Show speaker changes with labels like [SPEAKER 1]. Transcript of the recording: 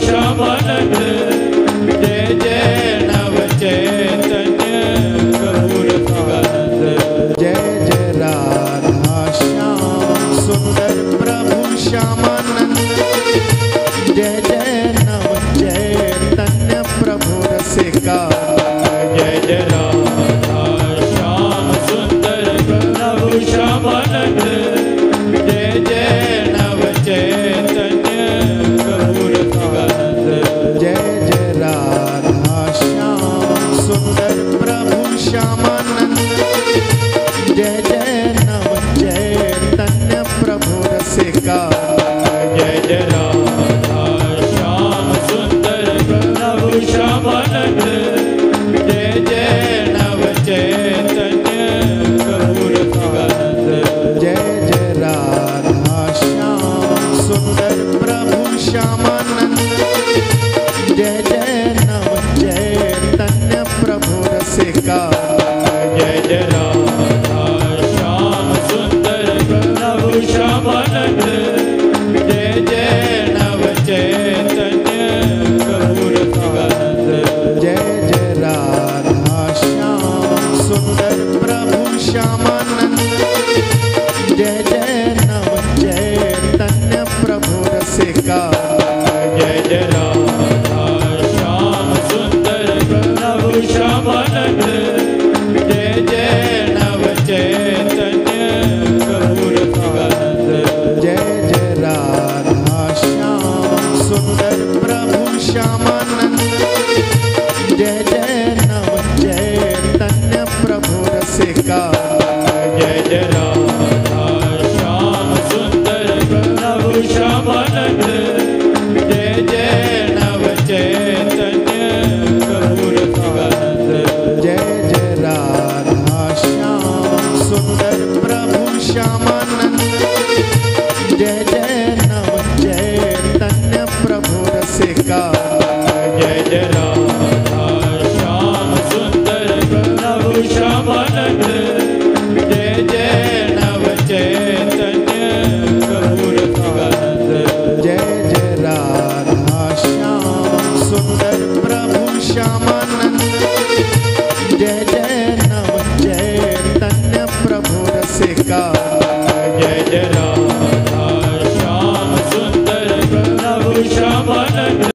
[SPEAKER 1] श्यामानंद जय जय नव चैतन्य प्रभु रसिकानंद
[SPEAKER 2] जय जय राधा श्याम सुंदर प्रभु श्यामानंद जय जय नव चैतन्य प्रभु रसिकानंद
[SPEAKER 1] जय जय राधा श्याम सुंदर प्रभु श्यामानंद जय जय नव चैतन्य प्रभु रसिकानंद
[SPEAKER 2] जय जय राधा श्याम सुंदर प्रभु श्यामानंद जय जय नव चैतन्य प्रभु रसिकानंद
[SPEAKER 1] जय जय राधा श्याम सुंदर प्रभु श्यामानंद जय जय नव चैतन्य प्रभु रसिकानंद
[SPEAKER 2] जय जय राधा श्याम सुंदर प्रभु श्यामानंद जय जय नव चैतन्य प्रभु रसिकानंद
[SPEAKER 1] जय जय राधा श्याम सुंदर प्रभु श्यामानंद जय जय नव चैतन्य प्रभु रसिकानंद
[SPEAKER 2] जय जय राधा श्याम सुंदर प्रभु श्यामानंद जय जय नव चैतन्य प्रभु रसिकानंद
[SPEAKER 1] जय जय राधा श्याम सुंदर प्रभु श्यामानंद जय जय नव चैतन्य प्रभु रसिकानंद
[SPEAKER 2] जय जय राधा श्याम सुंदर प्रभु श्यामानंद जय जय नव चैतन्य प्रभु रसिकानंद
[SPEAKER 1] जय जय राधा श्याम सुंदर प्रभु श्यामानंद जय जय नव चैतन्य प्रभु रसिकानंद
[SPEAKER 2] जय जय राधा श्याम सुंदर प्रभु श्यामानंद जय जय नव चैतन्य प्रभु रसिकानंद
[SPEAKER 1] जय जय राधा श्याम सुंदर प्रभु श्यामानंद जय जय नव चैतन्य प्रभु रसिकानंद
[SPEAKER 2] जय जय राधा श्याम सुंदर प्रभु श्यामानंद जय जय नव चैतन्य प्रभु रसिकानंद
[SPEAKER 1] जय जय राधा श्याम सुंदर प्रभु श्यामानंद